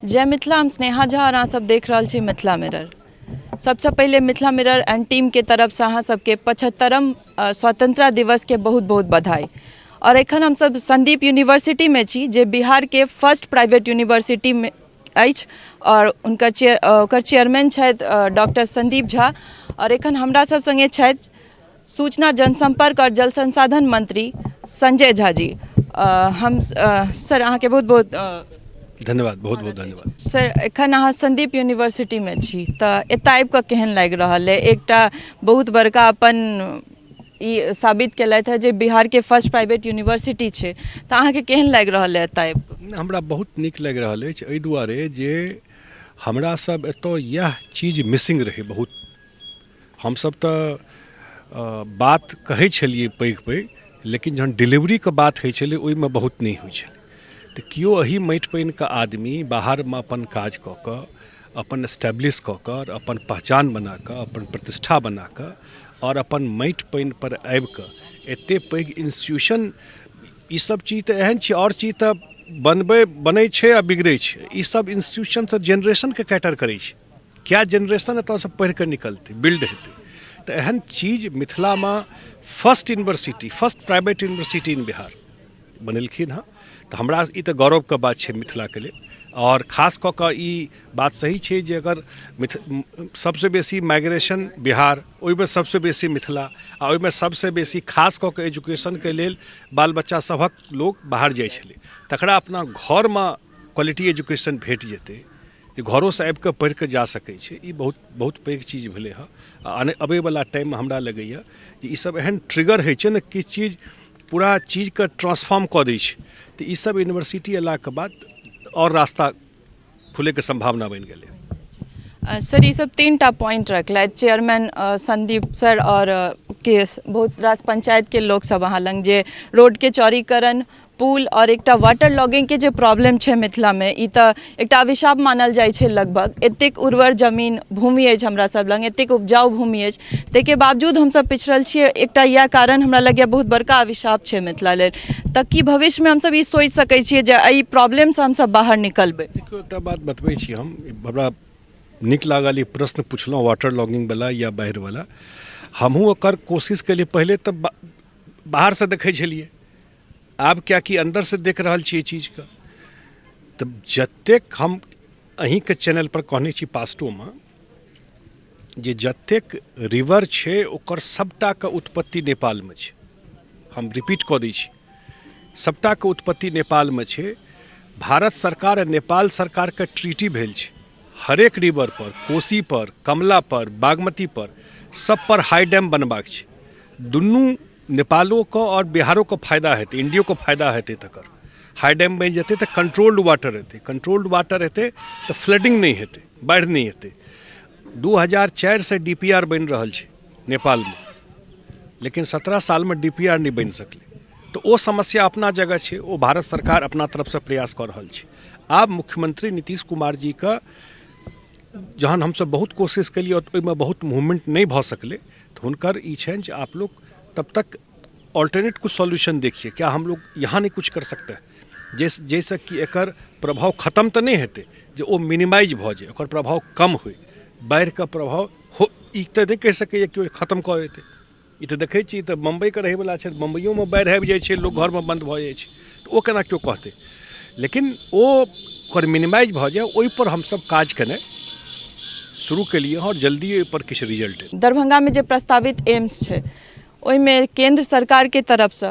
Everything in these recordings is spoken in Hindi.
जय मिथिला, हम स्नेहा झा और अहाँ सब देख रहल छी मिथिला मिरर। सबसे पहले मिथिला मिरर एंड टीम के तरफ से अहाँ सबके 75म स्वतंत्रता दिवस के बहुत बहुत बधाई। और एखन हम सब संदीप यूनिवर्सिटी में छी, जे बिहार के फर्स्ट प्राइवेट यूनिवर्सिटी में अछि और उनकर चेयरमैन छथि डॉक्टर संदीप झा। और एखन हमरा सब संगे छथि सूचना जनसंपर्क और जल संसाधन मंत्री संजय झा जी। हम सर अहाँ के बहुत बहुत धन्यवाद, बहुत बहुत धन्यवाद। सर, एखन अहाँ संदीप यूनिवर्सिटी में छी तऽ एतऽ आबि कऽ केहन लागि रहल है? एकटा बहुत बड़का अपन ई साबित केलथि है जे बिहार के फर्स्ट प्राइवेट यूनिवर्सिटी छै, तऽ अहाँके केहन लागि रहल है एतऽ आबि कऽ? हमरा बहुत नीक लागि रहल अछि एहि दुआरे जे हमरा सब एतऽ यह चीज मिसिंग रहे बहुत। हमसब तऽ बात कहै छलिए पैघ पैघ, लेकिन जहन डिलीवरी के बात होइ छलै ओहिमे बहुत नहीं होइ छलै। तऽ केओ एही माटि पानि के आदमी बाहर में अपन काज कऽ कऽ, अपन एस्टेब्लिश कऽ कऽ, अपन पहचान बना कऽ, अपन प्रतिष्ठा बना कऽ और अपन माटि पानि पर आबि कऽ एते पैघ इंस्टीट्यूशन, ई सब चीज तऽ एहन छै। और चीज तऽ बनै छै आ बिगड़ै छै। ई सब इंस्टीट्यूशन से जेनरेशन के कैटर करै छै। क्या जेनरेशन एतऽ से पढ़ि कऽ निकलतै, बिल्ड हेतै। तऽ एहन चीज मिथिला में first university, first private university in Bihar बनेलखिन हँ। तऽ हमरा ई तऽ गौरवके बात छै मिथिलाके लेल। और खास कऽ कऽ ई बात सही छै जे अगर सबसे बेसी माइग्रेशन बिहार, ओहिमे सबसे बेसी मिथिला, आ ओहिमे सबसे बेसी खास कऽ कऽ एजुकेशनके लेल बाल बच्चा सभक लोग बाहर जाइ छलै। तकरा अपना घरमे क्वालिटी एजुकेशन भेट जेतै, जे घरोसँ आबि कऽ पढ़ि कऽ जा सकै छै, ई बहुत बहुत पैघ चीज भेलै हँ। अबैवला टाइममे हमरा लगैए जे ई सब एहन ट्रिगर होइ छै ने, किछु चीज पूरा चीजके ट्रांसफॉर्म कऽ दै छै। तऽ ई सब यूनिवर्सिटी अयलाके बाद और रास्ता खुलैके संभावना बनि गेलै। सर, ये सब 3टा पॉइंट रखलथि चेयरमैन संदीप सर और के बहुत रास पंचायत के लोग सब अहाँ लग, जे रोड के चौड़ीकरण, पुल और एकटा वाटर लॉगिंग के जे प्रॉब्लम छै मिथिला में, ई तऽ एकटा अभिशाप मानल जाइ छै। लगभग एतेक उर्वर जमीन भूमि अछि हमरा सब लग, एतेक उपजाऊ भूमि अछि, ताहिके बावजूद हमसब पिछड़ल छियै। एकटा इएह कारण हमरा लगैए बहुत बड़का अभिशाप छै मिथिला लेल। तऽ की भविष्य में हमसब ई सोचि सकै छियै जे एहि प्रॉब्लम से हमसब बाहर निकलबै? देखियौ, एकटा बात बतबै छी हम, हमरा नीक लागल ई प्रश्न पुछलहुँ वाटर लॉगिंग वाला या बाढ़ि वाला। हमहूँ ओकर कोशिश केलिए। पहले तऽ बाहर से देखै छलिए, आब क्या कि अंदर से देख रहल छी चीजके। तऽ जतेक हम अहींके चैनल पर कहने छी पास्टो में, जे जतेक रिवर छै ओकर सबटा के उत्पत्ति नेपाल में छै। हम रिपीट कऽ दै छी, सबटा के उत्पत्ति नेपाल में छै। भारत सरकार आ नेपाल सरकार के ट्रीटी भेल छै। हरेक रिवर पर, कोसी पर, कमला पर, बागमती पर, सब पर हाई डैम बनबाक छै। दुनू नेपालों को और बिहारों को फायदा हेतै, इंडियो को फायदा हेतै। तकर हाई डैम बनि जेतै तऽ कंट्रोल्ड वाटर हेतै, कंट्रोल्ड वाटर हेतै तऽ फ्लडिंग नहीं हेतै, बाढ़ि नहीं हेतै। 2004 से डीपीआर बनि रहल छै नेपाल में, लेकिन 17 साल में डीपीआर नहीं बनि सकलै। तो वो समस्या अपना जगह छै, वो भारत सरकार अपना तरफ से प्रयास कर रहल छै। आब मुख्यमंत्री नीतीश कुमार जी का जहन हमसब बहुत कोशिश केलिए और ओहिमे बहुत मूवमेंट नहीं भऽ सकलै, तो हुनकर ई छनि जे आप लोग तब तक ऑल्टरनेट कुछ सॉल्यूशन देखिए, क्या हम लोग यहाँ नहीं कुछ कर सकते हैं, जैसे कि एकर प्रभाव खत्म तो नहीं हेतै, जे ओ मिनिमाइज भऽ जाए, ओकर प्रभाव कम होय। बाढ़ि के प्रभाव हो ई तऽ नहीं कहि सकैए कि खत्म कऽ देतै। ई तऽ देखै छी, तऽ मुंबई के रहैवला छै, मुंबइयो में बाढ़ि आबि जाइ छै, लोग घर में बंद भऽ जाइ छै, तऽ ओ केना केओ कहतै। लेकिन ओ ओकर मिनिमाइज भऽ जाए, ओहि पर हमसब काज केनाइ शुरू केलिए और जल्दी ओहि पर किछु रिजल्ट एतै। दरभंगा में जे प्रस्तावित एम्स छै, ओहिमे केंद्र सरकार के तरफ से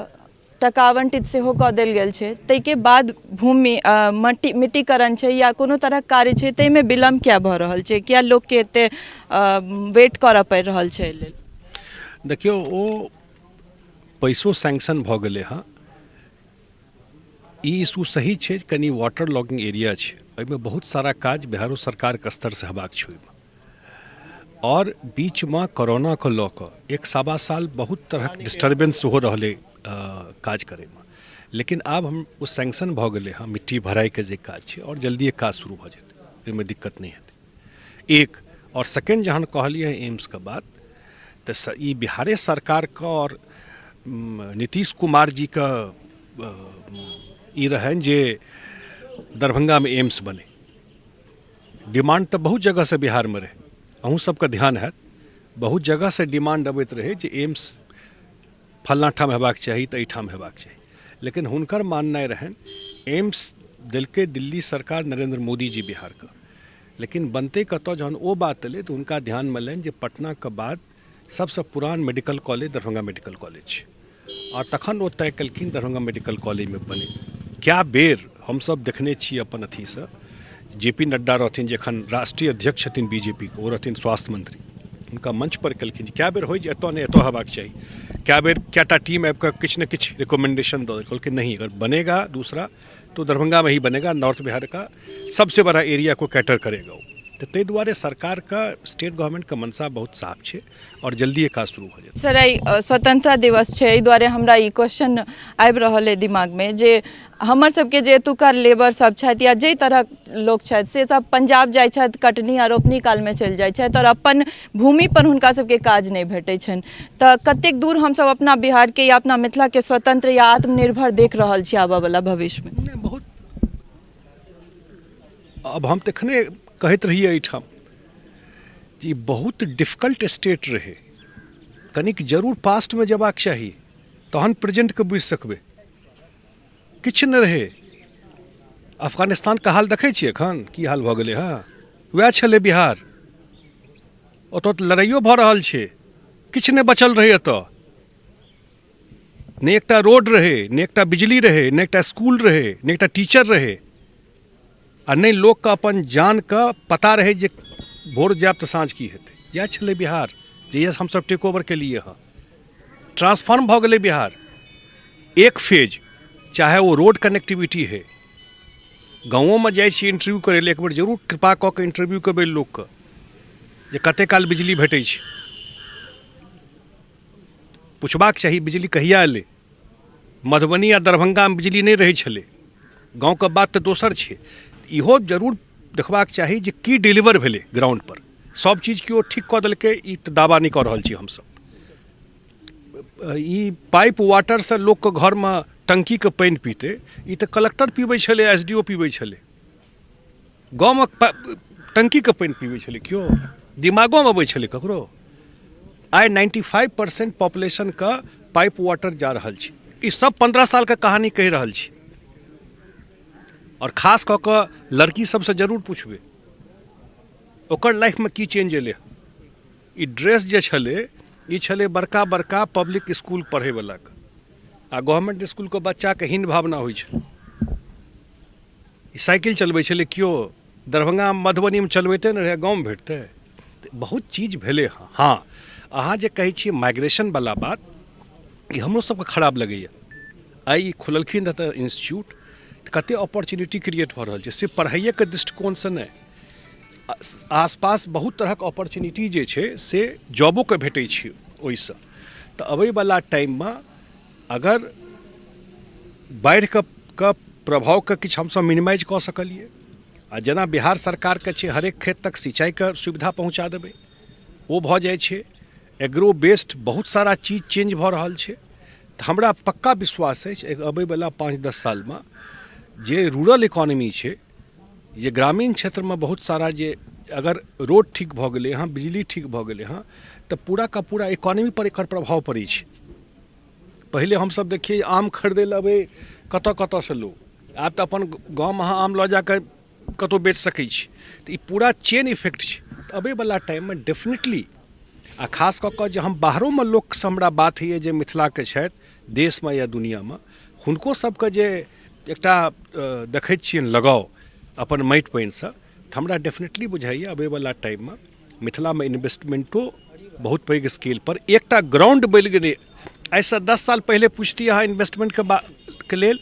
टका आवंटित सेहो कऽ देल गेल छै। ताहिके बाद भूमि मिट्टीकरण छै या कोनो तरह कार्य छै, ताहिमे विलम्ब क्या भऽ रहल छै? क्या लोग के एते वेट करऽ पड़ि रहल छै एहि लेल? देखियो, ओ पैसो सैंक्शन भऽ गेलै हँ। ई इशू सही छै, कनी वाटर लॉगिंग एरिया छै, ओहिमे बहुत सारा काज बिहारो सरकार के स्तर से हेबाक छै। ओहिमे और बीच में कोरोना को लऽ कऽ 1-1.25 साल बहुत तरहक डिस्टर्बेंस हो रहलै काज करे में। लेकिन आब हम ओ सैंक्शन भऽ गेलै हँ, मिट्टी भराई के जे काज छै, और जल्दी काज शुरू भऽ जेतै, ओहिमे दिक्कत नहीं हेतै। एक और सेकेंड, जहन कहलिए एम्स के बात, तऽ ई बिहारे सरकार का और नीतीश कुमार जी का ई रहनि जे दरभंगा में एम्स बने। डिमांड तो बहुत जगह से बिहार में रहे, अहूँ सबका ध्यान है, बहुत जगह से डिमांड अबैत रहे जे एम्स फलना ठाम हेबाक चाही तऽ एहिठाम हेबाक चाही, लेकिन हुनकर माननाइ रहनि एम्स देलकै दिल्ली सरकार नरेंद्र मोदी जी बिहार का, लेकिन बनते कतौ जहन ओ बात एलै तऽ हुनका ध्यान में लनि जे पटना के बाद सबसे पुरान medical college Darbhanga medical college छै, और तखन ओ तय केलखिन दरभंगा मेडिकल कॉलेज में बने। क्या बेर हमसब देखने छी अपन अथीसँ, जेपी नड्डा रहथिन जखन राष्ट्रीय अध्यक्ष छथिन बीजेपी के, ओ रहथिन स्वास्थ्य मंत्री, हुनका मंच पर केलखिन क्या बेर होइ जे एतऽ नहि एतऽ हेबाक चाही, क्या बेर क्या टीम आबि कऽ किछु ने किछु रिकमेंडेशन दऽ देलकै कि नहीं अगर बनेगा दूसरा तो दरभंगा में ही बनेगा, नॉर्थ बिहार का सबसे बड़ा एरिया को कैटर करेगा वो। तो ताहि दुआरे सरकार का स्टेट गवर्नमेंट का मनसा बहुत साफ छै और जल्दी काज शुरू हो जाए। सर आई स्वतंत्रता दिवस छै, एहि दुआरे हमरा ई क्वेश्चन आबि रहल है दिमाग में जे हमर सबके जे एतुका लेबर सब छथि या जे तरह लोक छथि से सब पंजाब जाइ छथि, कटनी आ रोपनी काल में चलि जाइ छथि और अपन भूमि पर हुनका सबके काज नहीं भेटै छनि, तऽ कतेक दूर हमसब अपना बिहार के या अपना मिथिला के स्वतंत्र या आत्मनिर्भर देख रहल छी आबऽ वाला भविष्य में? बहुत अब हम तखने कहैत रहिए एहिठाम जे बहुत डिफिकल्ट स्टेट रहे, कनिक जरूर पास्ट में जबाक चाही तहन प्रेजेंट के बुझि सकबै, किछु नहि रहे। अफगानिस्तान के हाल देखै छियै एखन की हाल भऽ गेलै हँ, वएह छलै बिहार, ओतऽ तऽ लड़ाइयो भऽ रहल छै, किछु नहि बचल रहे एतऽ, ने एकटा रोड रहे, ने एकटा बिजली रहे, ने एकटा स्कूल रहे, ने एकटा टीचर रहे, आ नहीं लोग का अपन जान का पता रहे जे भोर जायब तऽ साँझ की हेतै। इएह छलै बिहार जहियासँ हमसब टेक ओवर केलिए हँ, ट्रांसफॉर्म भऽ गेलै बिहार एक फेज, चाहे वो रोड कनेक्टिविटी है, गाँवों में जाइ छी इंटरव्यू करे ले, एक बेर जरूर कृपा कऽ के इंटरव्यू करबै लोकके जे कते काल बिजली भेटै छै, पुछबाक चाही बिजली कहिया एलै। मधुबनी आ दरभंगा में बिजली नहीं रहै छलै, गाँव के बात तऽ दोसर छै। इहो जरूर देखबाक चाही जे की डिलीवर भेलै ग्राउंड पर, सब चीज केओ ठीक कऽ देलकै ई तऽ दावा नहीं कऽ रहल छी हमसब। ई पाइप वाटर से लोक के घर में टंकी के पानि पीते, ई तऽ कलेक्टर पीबै छलै, एसडीओ पीबै छलै, गाँव में टंकी के पानि पीबै छलै केओ, दिमागो में अबै छलै ककरो। आइ 95% पॉपुलेशन का पाइप वाटर जा रहल छै, ई सब 15 साल के कहानी कहि रहल छी, और खास कऽ कऽ लड़की सबसे जरूर पूछबै ओकर लाइफ में की चेंज एलै। ई ड्रेस जे छलै ई छलै बड़का बड़का पब्लिक स्कूल पढ़ै वाला के, आ गवर्नमेंट स्कूल के बच्चा के हीन भावना होइ छै। ई साइकिल चलबै छलै केओ, दरभंगा मधुबनी में चलबैते नहि रहै, गाँव में भेटतै। बहुत चीज भेलै हँ। हाँ अहाँ जे कहै छियै माइग्रेशन वाला बात, ई हमरो सबके खराब लगैए। आइ खुललखिन रहै इंस्टीट्यूट, कते अपॉर्चुनिटी क्रिएट भऽ रहल छै, सिर्फ पढ़ाइए के दृष्टिकोण से नहीं, आसपास बहुत तरहक अपॉर्चुनिटी जे छै से जॉबो के भेटै छै ओहिसँ। तऽ अबै वाला टाइम में अगर बाढ़ि के प्रभाव के किछु हमसब मिनिमाइज कऽ सकलिए, आ जेना बिहार सरकार के छै हरेक खेत तक सिंचाई के सुविधा पहुँचा देबै, ओ भऽ जाइ छै। एग्रो बेस्ड बहुत सारा चीज चेंज भऽ रहल छै, तऽ हमरा पक्का विश्वास अछि अबै वाला 5-10 साल में जे रूरल इकोनॉमी छै, जे ग्रामीण क्षेत्र में बहुत सारा जे अगर रोड ठीक भऽ गेलै हँ, बिजली ठीक भऽ गेलै हँ, तऽ पूरा का पूरा इकोनॉमी पर एकर प्रभाव पड़ै छै। पहिले हमसब देखिए आम खरीदै लए अबै कतऽ कतऽसँ लोग, आब तऽ अपन गाँव में अहाँ आम लऽ जाकऽ कतौ बेच सकै छी, तऽ ई पूरा चेन इफेक्ट छै। तऽ अबै वाला टाइम में डेफिनेटली, आ खास कऽ कऽ जे हम बाहरों में लोकसँ हमरा बात होइए जे मिथिला के छथि देश में या दुनिया में, हुनको सबके जे एकटा देखैत छियनि लगाव अपन माटि पानिसँ, तऽ हमरा डेफिनेटली बुझाइए अबै वाला टाइम में मिथिला में इन्वेस्टमेंटो बहुत पैघ स्केल पर एकटा ग्राउंड बनि गेलै। आइसँ 10 साल पहिले पुछतियै अहाँ इन्वेस्टमेंट के लेल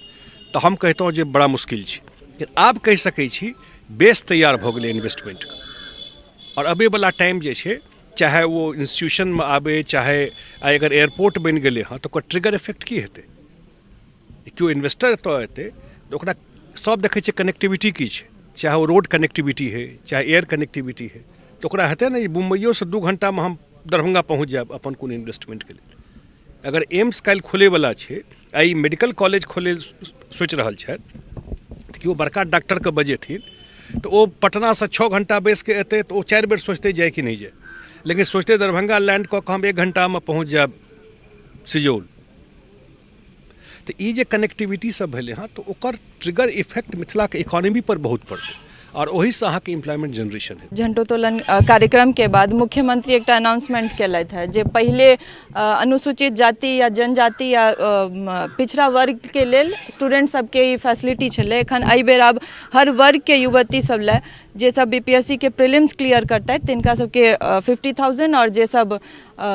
तऽ हम कहितहुँ जे बड़ा मुश्किल छै, लेकिन आब कहि सकै छी बेस तैयार भऽ गेलै इन्वेस्टमेंट के। और अबै वाला टाइम जे छै, चाहे वो इंस्टीट्यूशन में आबै, चाहे आइ अगर एयरपोर्ट बनि गेलै हँ तऽ ओकर ट्रिगर इफेक्ट की हेतै। केओ इन्वेस्टर एतऽ एतै तऽ ओकरा सब देखै छै कनेक्टिविटी की छै, चाहे वो रोड कनेक्टिविटी है, चाहे एयर कनेक्टिविटी है, तो ओकरा हेतै ने मुम्बइयो से 2 घंटा में हम दरभंगा पहुँच जायब अपन कोन इन्वेस्टमेंट के लिए। अगर एम्स काल्हि खोलैवला छै, आइ मेडिकल कॉलेज खोलै सोचि रहल छथि, तऽ केओ बड़का डॉक्टर के बजेथिन तो वो पटना से 6 घंटा बैस के अतै तो वो 4 बेर सोचते जाए कि नहीं जाए, लेकिन सोचते दरभंगा लैंड कऽ हम 1 घंटा में पहुँच जाए सिजौल। तो ये जे कनेक्टिविटी सब भेले हाँ, तो ओकर ट्रिगर इफेक्ट मिथिला के इकोनॉमी पर बहुत पड़ते और वही से अहाँ के एम्प्लॉयमेंट जनरेशन है। झंडोत्तोलन कार्यक्रम के बाद मुख्यमंत्री एक अनाउंसमेंट केलथि है जे पहले अनुसूचित जाति या जनजाति या पिछड़ा वर्ग के लेल स्टूडेंट सबके ई फैसिलिटी छलै, एखन एहि बेर आब हर वर्ग के युवती सब ले जे सब बीपीएससी के प्रीलिम्स क्लियर करतै तिनका सबके 50,000 और जे सब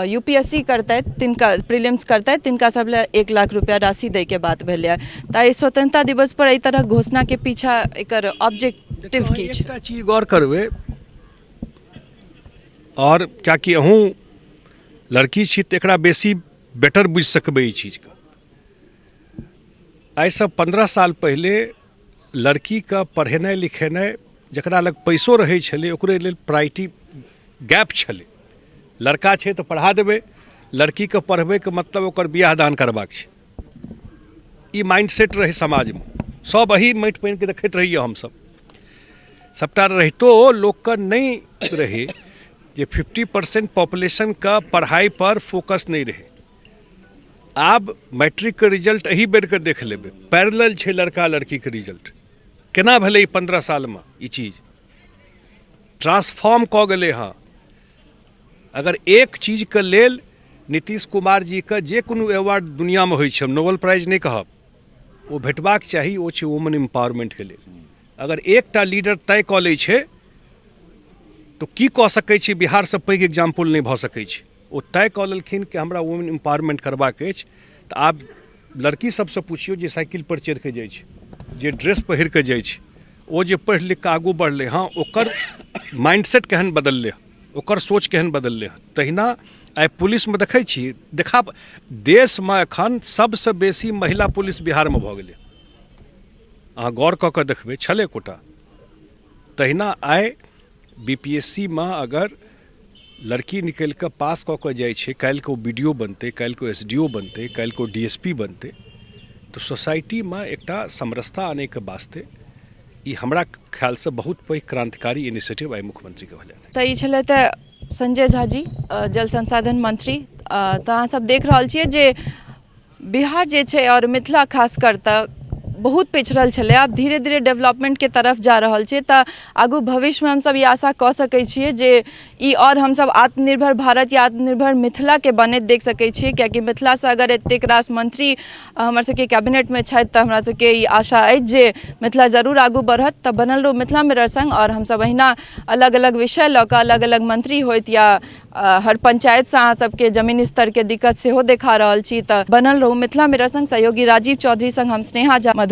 यूपीएससी करतै तिनका प्रीलिम्स करतै तिनका सब ले 1 लाख रुपया राशि दै के बात भेलै। ताहि स्वतंत्रता दिवस पर एहि तरह घोषणा के पीछा एकर ऑब्जेक्टिव की छै? एकटा चीज गौर करबै, और क्या कि अहूँ लड़की छी तऽ एकरा बेसी बेटर बुझि सकबै ई चीजके। आइसँ 15 साल पहले लड़कीके पढ़ेनाइ लिखेनाइ जकरा लग पैसो रहै छलै ओकरे लेल प्रायोरिटी गैप छलै। लड़का छै तऽ पढ़ा देबै, लड़कीके पढ़बैके मतलब ओकर बियाह दान करबाक छै, ई माइंडसेट रहै समाजमे। सब एही माटि पानिके देखैत रहिए हमसब, सबटा रहितो लोकके नहीं रहे जे 50% पॉपुलेशन का पढ़ाई पर फोकस नहीं रहे। आब मैट्रिक के रिजल्ट एही बेर के देख लेबै, पैरेलल छै लड़का लड़की के रिजल्ट। केना भेलै 15 साल में ई चीज ट्रांसफॉर्म कऽ गेलै हाँ। अगर एक चीज के लेल नीतीश कुमार जी के जे कोनो अवार्ड दुनिया में होइ छै, हम नोबेल प्राइज नहीं कहब, वो भेटबाक चाही, ओ छै वुमेन एम्पावरमेंट के लेल। अगर एकटा लीडर तय कऽ लै छै तो की कऽ सकै छै, बिहार से पैघ एग्जाम्पल नहीं भऽ सकै छै। ओ तय कऽ लेलखिन कि हमरा वुमेन एम्पावरमेंट करबाक अछि। तऽ आब लड़की सबसे पूछियो जे साइकिल पर चढ़ि के जाइ छै, जे ड्रेस पहिर के जाइ छै, ओ जे पढ़ि लिख के आगू बढ़ले हाँ, ओकर माइंडसेट केहन बदललै, ओकर सोच केहन बदललै। तहिना आइ पुलिस में देखै छी, देखा देश में एखन सबसे बेसी महिला पुलिस बिहार में भऽ गेलै। अहाँ गौर कऽ के देखबै छलै कोटा। तहिना आइ बीपीएससी में अगर लड़की निकल के पास कऽ के जाइ छै, काल्हि को बीडीओ बनतै, काल्हि को एसडीओ बनतै, काल्हि को डीएसपी बनतै, तो सोसाइटी में एकटा समरसता आने के वास्ते ई हमरा ख्याल से बहुत पैघ क्रांतिकारी इनिशिएटिव आइ मुख्यमंत्री के भेलै। तऽ ई छलै तऽ संजय झा जी जल संसाधन मंत्री। तऽ अहाँ सब देख रहल छियै जे बिहार जे छै और मिथिला खासकर तऽ बहुत पिछड़ल छलै, आब धीरे धीरे डेवलपमेंट के तरफ जा रहल छै। तऽ आगू भविष्य में हमसब ई आशा कऽ सकै छियै जे ई और हमसब आत्मनिर्भर भारत या आत्मनिर्भर मिथिला के बनैत देख सकै छियै, कियाकि मिथिला से अगर एतेक रास मंत्री हमर सबके कैबिनेट में छथि तऽ हमरा सबके ई आशा अछि जे मिथिला जरूर आगू बढ़त। तऽ बनल रहू मिथिला मिरर संग, और हमसब अहिना अलग अलग विषय लऽ कऽ अलग अलग मंत्री होइत या हर पंचायत से अहाँ सबके जमीनी स्तर के दिक्कत सेहो देखा रहल छी। तऽ बनल रहू मिथिला मिरर संग। सहयोगी राजीव चौधरी संग हम स्नेहा झा, मधुबनी।